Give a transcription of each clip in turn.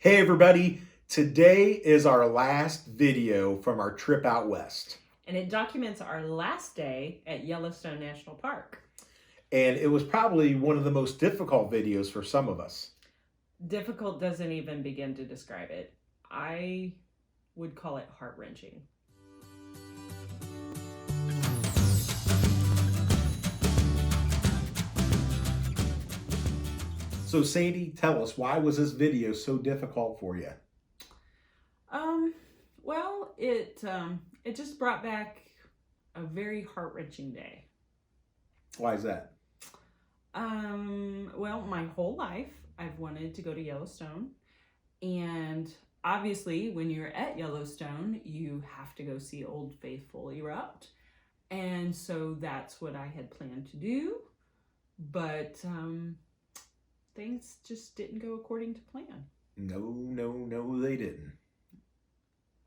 Hey everybody, today is our last video from our trip out west. And it documents our last day at Yellowstone National Park. And it was probably one of the most difficult videos for some of us. Difficult doesn't even begin to describe it. I would call it heart-wrenching. So Sandy, tell us, why was this video so difficult for you? Well, it just brought back a very heart-wrenching day. Why is that? Well, my whole life I've wanted to go to Yellowstone, and obviously when you're at Yellowstone, you have to go see Old Faithful erupt. And so that's what I had planned to do, but things just didn't go according to plan. No, they didn't.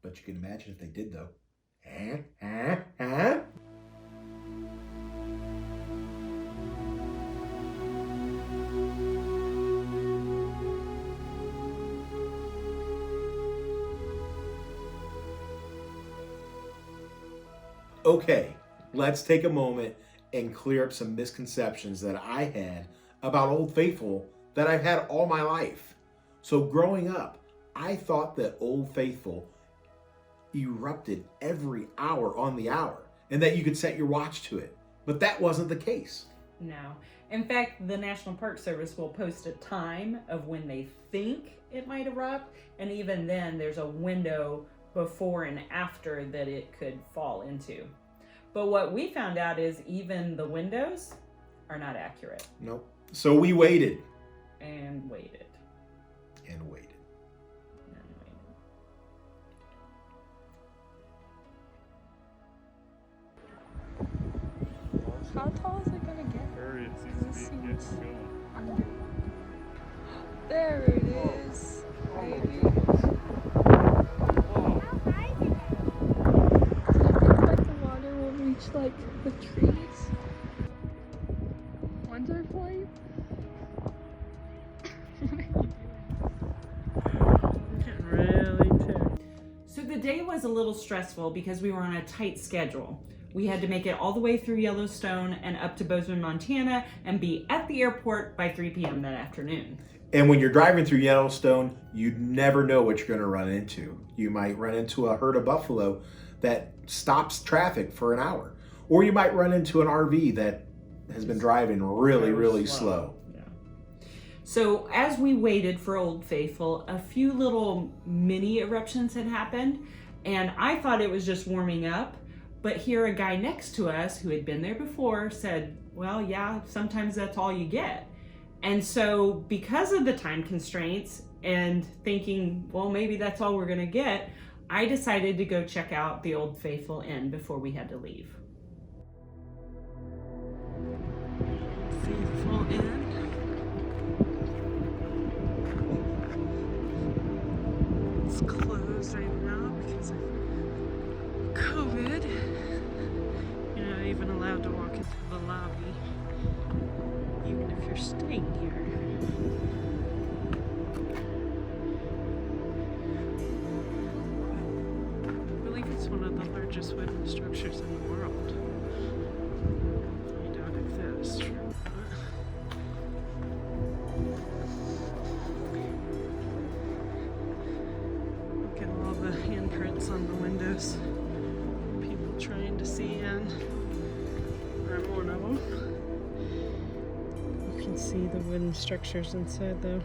But you can imagine if they did, though. Okay, let's take a moment and clear up some misconceptions that I had about Old Faithful that I've had all my life. So growing up, I thought that Old Faithful erupted every hour on the hour and that you could set your watch to it. But that wasn't the case. No. In fact, the National Park Service will post a time of when they think it might erupt, and even then there's a window before and after that it could fall into. But what we found out is even the windows are not accurate. Nope. So we waited. And waited. And waited. How tall is it gonna get? Hurry, it seems to be getting going. There it is, baby. I think the water will reach like the trees. Ones are flying. Getting really ticked. So the day was a little stressful because we were on a tight schedule. We had to make it all the way through Yellowstone and up to Bozeman, Montana, and be at the airport by 3 p.m. that afternoon. And when you're driving through Yellowstone, you never know what you're going to run into. You might run into a herd of buffalo that stops traffic for an hour. Or you might run into an RV that has been driving really slow. Yeah. So as we waited for Old Faithful, a few little mini eruptions had happened, and I thought it was just warming up. But here a guy next to us who had been there before said, well, yeah, sometimes that's all you get. And so because of the time constraints and thinking, well, maybe that's all we're gonna get, I decided to go check out the Old Faithful Inn before we had to leave. Faithful Inn. It's closed right now because of COVID. You're not even allowed to walk into the lobby, even if you're staying here. I believe it's one of the largest wooden structures in the world. I doubt if that is true or not. Look at all the handprints on the windows. People trying to see in. I'm one of them. You can see the wooden structures inside though.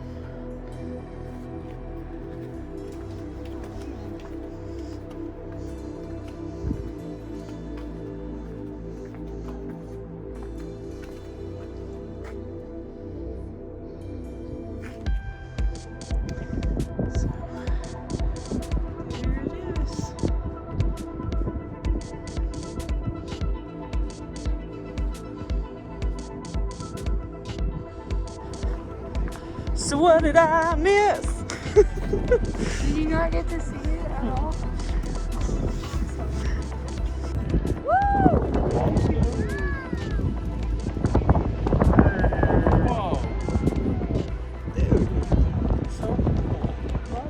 So what did I miss? Did you not get to see it at all? Woo! Whoa. Dude. So cool.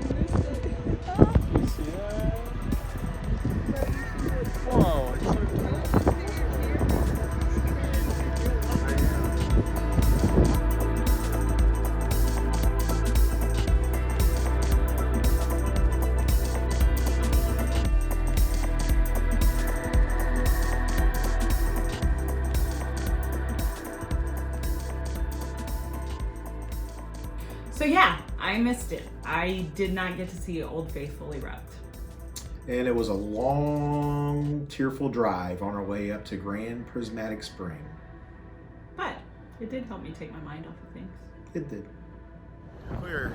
missed it. I did not get to see Old Faithful erupt. And it was a long, tearful drive on our way up to Grand Prismatic Spring. But it did help me take my mind off of things. It did. We're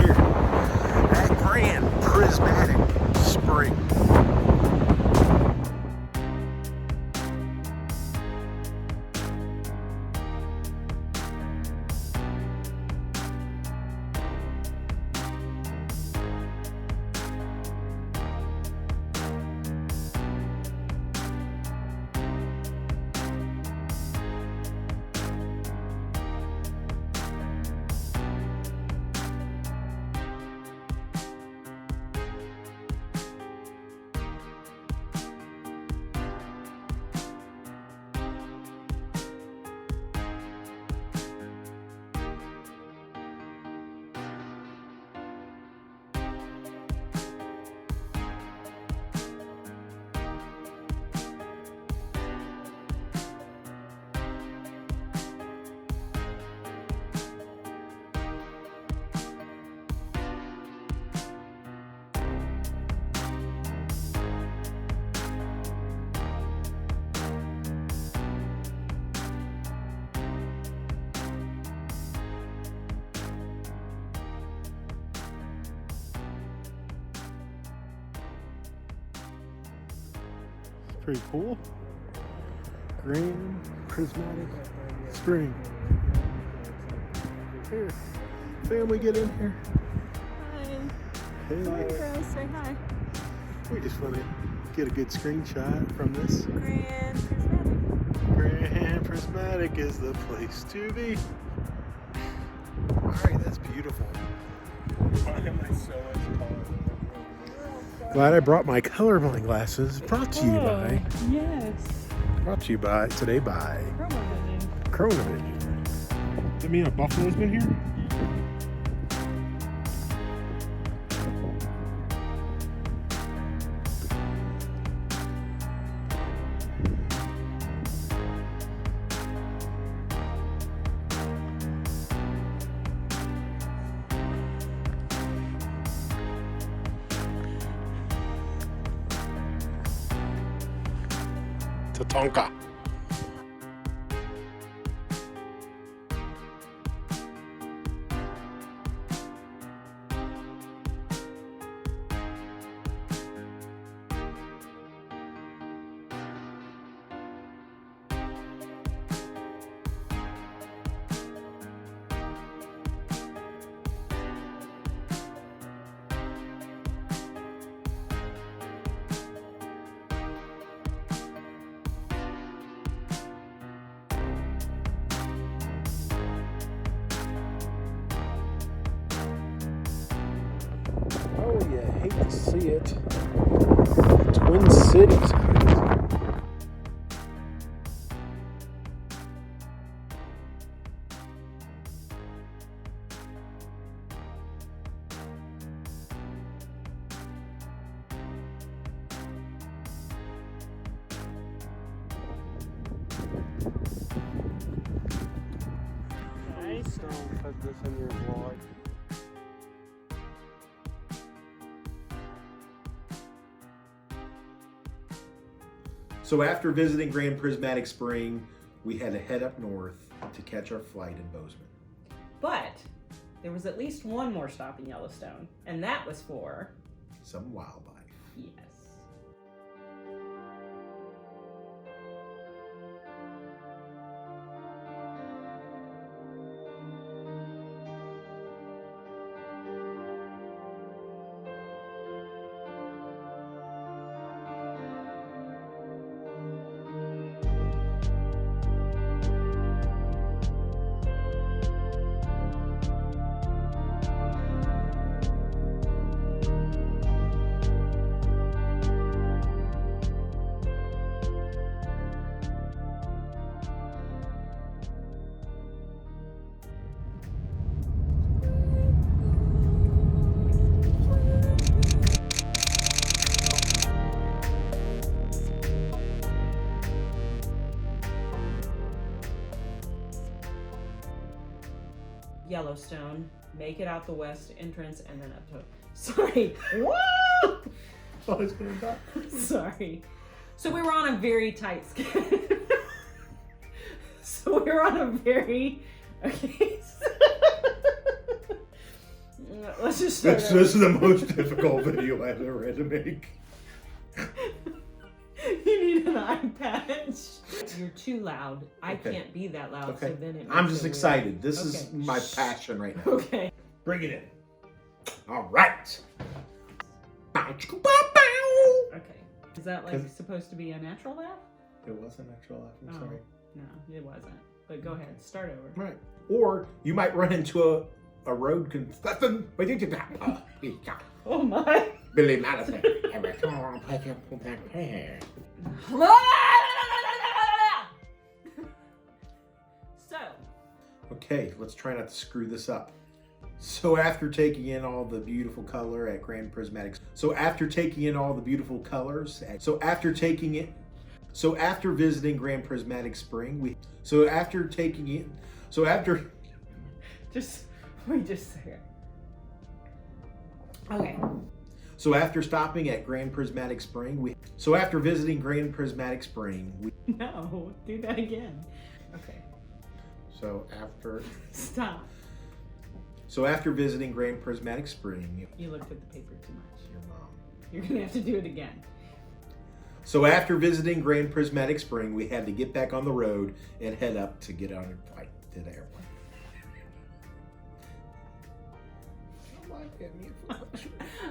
here at Grand Prismatic Spring. Pretty cool. Grand Prismatic Spring. Here, family, get in here. Hi. Hey, Girls, say hi. we just want to get a good screenshot from this. Grand Prismatic. Grand Prismatic is the place to be. All right, that's beautiful. Why am I so much taller? Glad I brought my colorblind glasses. Brought to you by. Yes. Brought to you by today by Chronovision. Does that mean a buffalo's been here? Tatonka. Oh, you hate to see it. Twin Cities. Nice. Don't put this in your vlog. So after visiting Grand Prismatic Spring, we had to head up north to catch our flight in Bozeman. But there was at least one more stop in Yellowstone, and that was for Some wildlife. yes. Yellowstone, make it out the west entrance, and then up to. Sorry. Woo! Oh, it's gonna die. Sorry. So we were on a very tight schedule. So we were on a very. Okay. Let's just start This over. is the most difficult video I've ever had to make. You need an eye patch. You're too loud. I Okay. can't be that loud, Okay. so then it I'm makes just it weird. excited. This is Okay. my passion right now. Okay. Bring it in. All right. Okay. Is that like 'Cause- supposed to be a natural laugh? It wasn't natural laugh. I'm Oh. sorry. No, it wasn't. But go ahead, start over. Right. Or you might run into a road concession. Oh my. Billy Madison. So, Okay, let's try not to screw this up. So after taking in all the beautiful color at Grand Prismatic, so after visiting Grand Prismatic Spring, just wait just a second. Okay. So after stopping at Grand Prismatic Spring, after visiting Grand Prismatic Spring, No, do that again. Okay. Stop. So after visiting Grand Prismatic Spring, You looked at the paper too much. your mom. You're gonna have to do it again. So after visiting Grand Prismatic Spring, we had to get back on the road and head up to get on a flight to the airplane.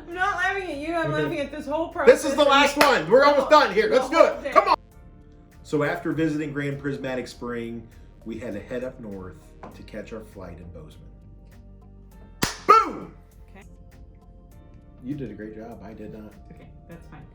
I'm not laughing at you, I'm laughing at this whole process. This is the last one. We're almost done here. Let's do whole it. thing. Come on. So after visiting Grand Prismatic Spring, we had to head up north to catch our flight in Bozeman. Boom! Okay. You did a great job. I did not. Okay, that's fine.